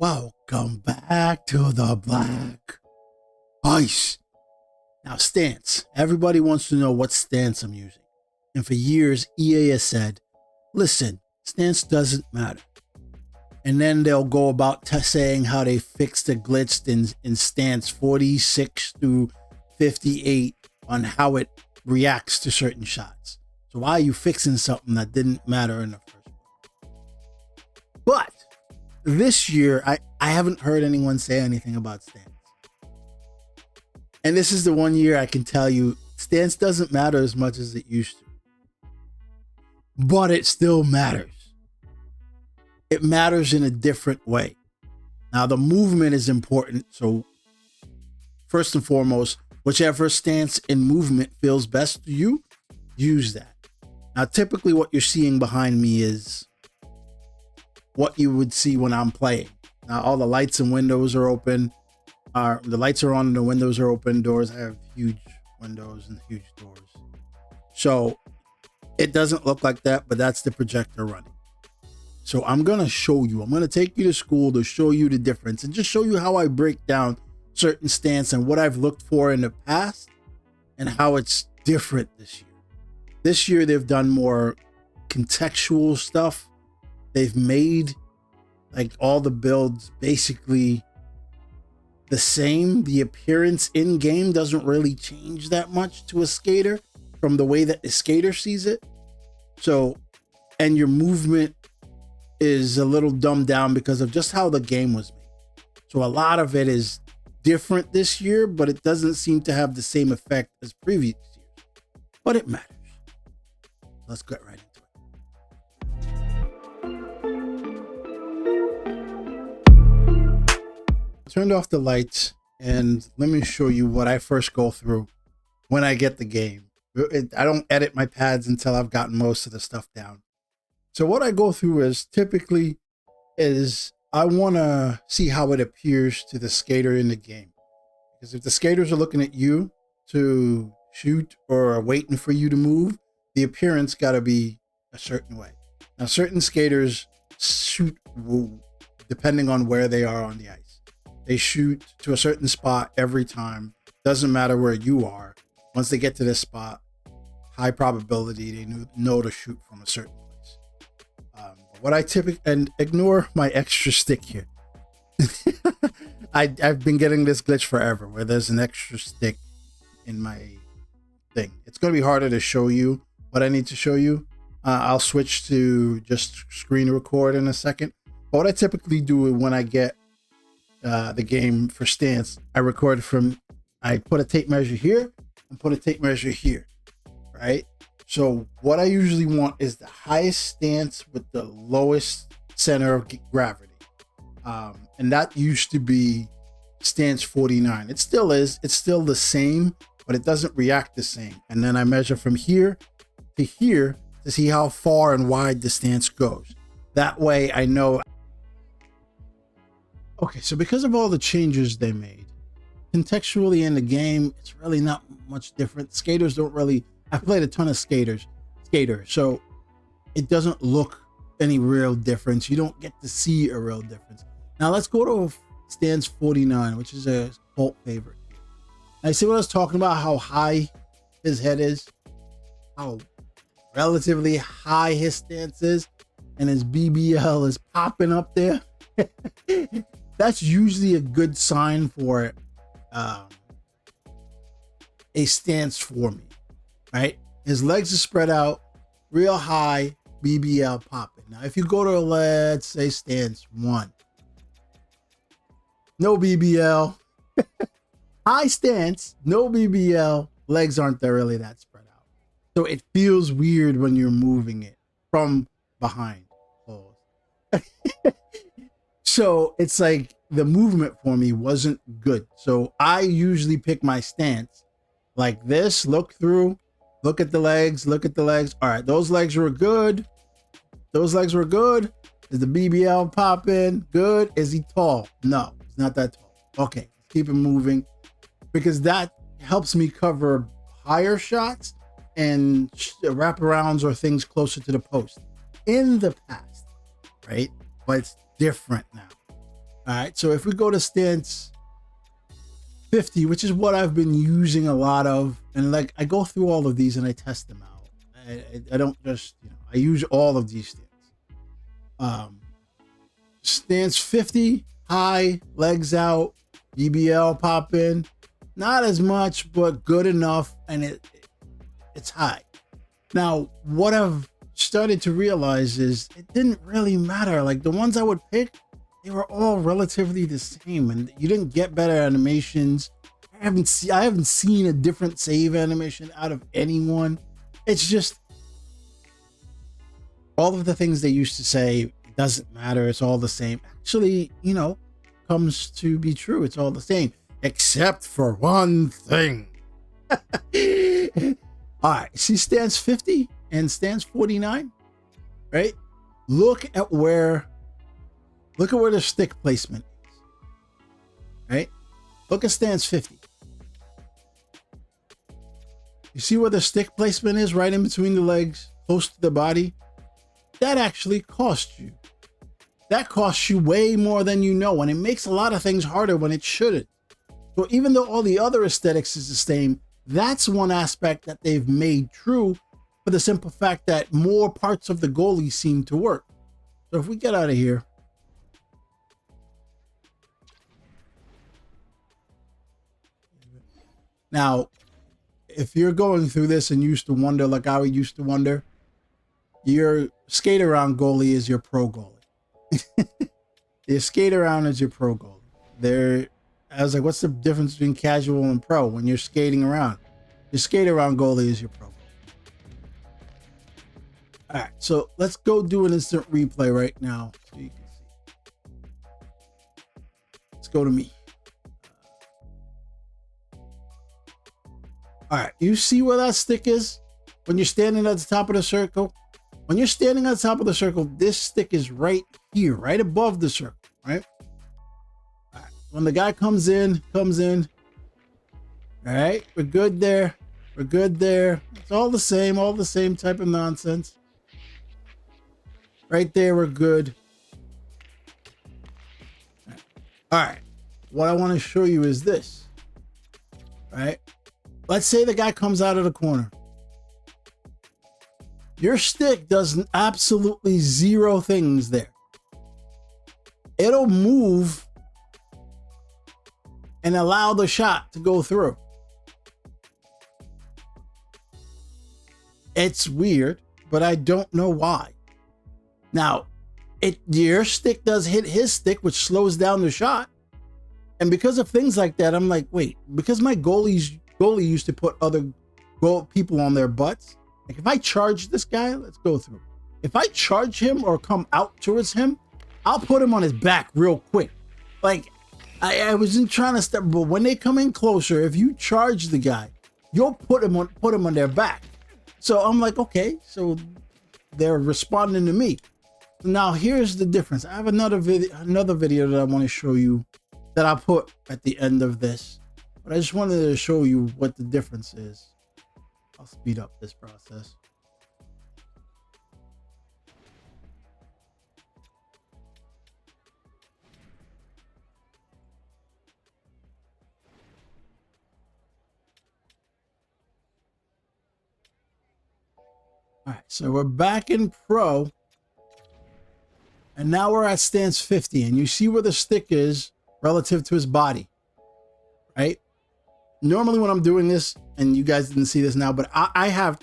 Welcome back to the Black Ice. Now, stance. Everybody wants to know what stance I'm using. And for years, EA has said, listen, stance doesn't matter. And then they'll go about saying how they fixed the glitch in stance 46 through 58 on how it reacts to certain shots. So why are you fixing something that didn't matter in the first place? But this year, I haven't heard anyone say anything about stance. And this is the one year I can tell you stance doesn't matter as much as it used to. But it still matters. It matters in a different way. Now, the movement is important. So first and foremost, whichever stance and movement feels best to you, use that. Now, typically what you're seeing behind me is what you would see when I'm playing. Now, all the lights and windows are open. The lights are on and the windows are open. Doors, I have huge windows and huge doors. So it doesn't look like that, but that's the projector running. So I'm going to show you. I'm going to take you to school to show you the difference and just show you how I break down certain stance and what I've looked for in the past and how it's different this year. This year, they've done more contextual stuff. They've made like all the builds basically the same. The appearance in game doesn't really change that much to a skater from the way that the skater sees it. So, and your movement is a little dumbed down because of just how the game was made. So a lot of it is different this year, but it doesn't seem to have the same effect as previous years. But it matters. Let's get right into it. Turned off the lights and let me show you what I first go through when I get the game. I don't edit my pads until I've gotten most of the stuff down. So what I go through is typically is I want to see how it appears to the skater in the game. Because if the skaters are looking at you to shoot or are waiting for you to move, the appearance got to be a certain way. Now, certain skaters shoot depending on where they are on the ice. They shoot to a certain spot every time. Doesn't matter where you are. Once they get to this spot, high probability they know to shoot from a certain place. What I typically, and ignore my extra stick here. I've been getting this glitch forever where there's an extra stick in my thing. It's going to be harder to show you what I need to show you. I'll switch to just screen record in a second. But what I typically do when I get the game for stance, I put a tape measure here and put a tape measure here, right? So what I usually want is the highest stance with the lowest center of gravity. And that used to be stance 49. It still is. It's still the same, but it doesn't react the same. And then I measure from here to here to see how far and wide the stance goes. That way I know. Okay, so because of all the changes they made, contextually in the game, it's really not much different. Skaters don't really, I played a ton of skaters, so it doesn't look any real difference. You don't get to see a real difference. Now let's go to stance 49, which is a cult favorite. I see what I was talking about, how high his head is, how relatively high his stance is, and his BBL is popping up there. That's usually a good sign for a stance for me, right? His legs are spread out, real high, BBL popping. Now, if you go to, let's say, stance 1, no BBL, high stance, no BBL, legs aren't really that spread out. So it feels weird when you're moving it from behind. So it's like the movement for me wasn't good. So I usually pick my stance like this, look through, look at the legs, look at the legs. All right, those legs were good. Those legs were good. Is the BBL popping? Good. Is he tall? No, he's not that tall. Okay, keep it moving because that helps me cover higher shots and wraparounds or things closer to the post in the past, right? But it's different now. All right, so if we go to stance 50, which is what I've been using a lot of, and like I go through all of these and I test them out. I don't just, I use all of these stance. Stance 50, high, legs out, BBL pop in. Not as much, but good enough, and it's high. Now, what I've started to realize is it didn't really matter. Like the ones I would pick, they were all relatively the same, and you didn't get better animations. I haven't seen a different save animation out of anyone. It's just all of the things they used to say doesn't matter. It's all the same. Actually, comes to be true. It's all the same, except for one thing. All right, see stance 50 and stance 49, right? Look at where the stick placement is, right? Look at stance 50. You see where the stick placement is, right in between the legs, close to the body? That actually costs you. That costs you way more than you know, and it makes a lot of things harder when it shouldn't. So even though all the other aesthetics is the same, that's one aspect that they've made true, for the simple fact that more parts of the goalie seem to work. So if we get out of here, now, if you're going through this and used to wonder, like I used to wonder, your skate around goalie is your pro goalie. Your skate around is your pro goalie. I was like, what's the difference between casual and pro? When you're skating around, your skate around goalie is your pro goalie. All right, so let's go do an instant replay right now so you can see. Let's go to me. All right, you see where that stick is when you're standing at the top of the circle? When you're standing at the top of the circle, this stick is right here, right above the circle, right? All right. When the guy comes in. All right, we're good there. We're good there. It's all the same type of nonsense. Right there, we're good. All right, what I want to show you is this, right? Let's say the guy comes out of the corner. Your stick does absolutely zero things there. It'll move and allow the shot to go through. It's weird, but I don't know why. Now, your stick does hit his stick, which slows down the shot. And because of things like that, I'm like, wait, because my goalie used to put other people on their butts. Like if I charge this guy, let's go through. If I charge him or come out towards him, I'll put him on his back real quick. Like I wasn't trying to step, but when they come in closer, if you charge the guy, you'll put him on their back. So I'm like, okay, so they're responding to me. Now here's the difference. I have another video that I want to show you that I'll put at the end of this, but I just wanted to show you what the difference is. I'll speed up this process. All right, so we're back in pro, and now we're at stance 50, and you see where the stick is relative to his body, right? Normally when I'm doing this, and you guys didn't see this now, but I have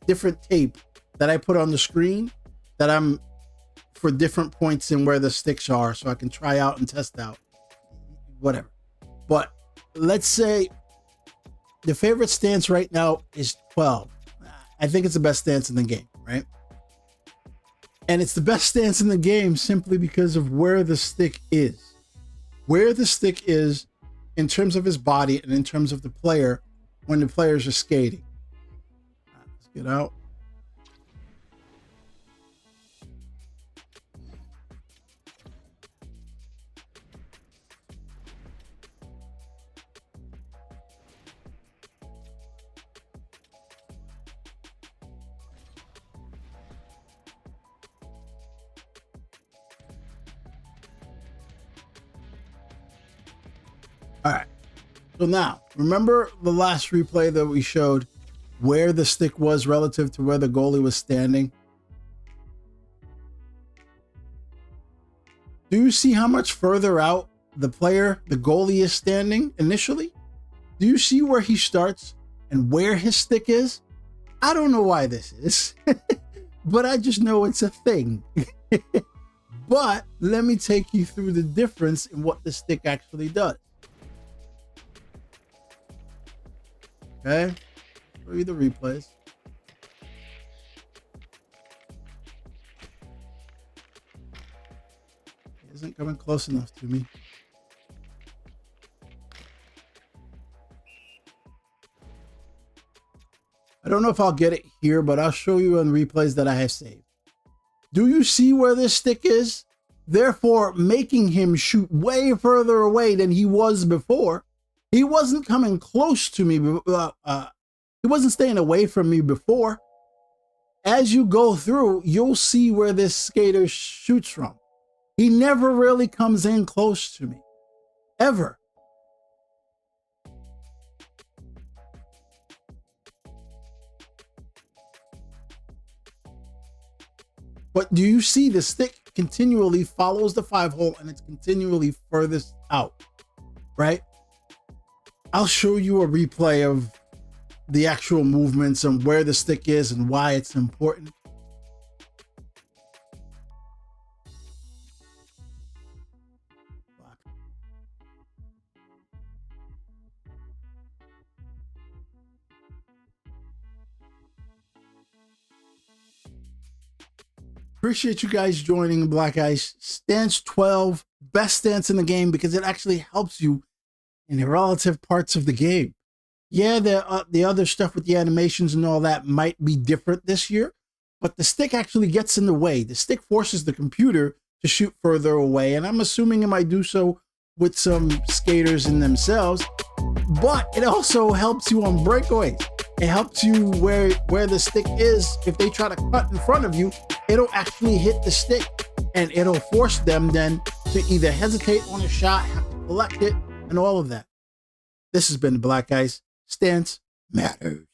different tape that I put on the screen that I'm for different points in where the sticks are, so I can try out and test out whatever. But let's say the favorite stance right now is 12. I think it's the best stance in the game, right? And it's the best stance in the game simply because of where the stick is. Where the stick is in terms of his body and in terms of the player when the players are skating. Let's get out. All right. So now, remember the last replay that we showed where the stick was relative to where the goalie was standing? Do you see how much further out the goalie is standing initially? Do you see where he starts and where his stick is? I don't know why this is, but I just know it's a thing. But let me take you through the difference in what the stick actually does. Okay, show you the replays. It isn't coming close enough to me. I don't know if I'll get it here, but I'll show you on replays that I have saved. Do you see where this stick is? Therefore, making him shoot way further away than he was before. He wasn't coming close to me. He wasn't staying away from me before. As you go through, you'll see where this skater shoots from. He never really comes in close to me, ever. But do you see the stick continually follows the 5-hole and it's continually furthest out, right? I'll show you a replay of the actual movements and where the stick is and why it's important. Appreciate you guys joining Black Ice. Stance 12, best stance in the game because it actually helps you in the relative parts of the game. Yeah, the other stuff with the animations and all that might be different this year, but the stick actually gets in the way. The stick forces the computer to shoot further away, and I'm assuming it might do so with some skaters in themselves, but it also helps you on breakaways. It helps you where the stick is. If they try to cut in front of you, it'll actually hit the stick, and it'll force them then to either hesitate on a shot, have to collect it, and all of that. This has been Black Ice. Stance matters.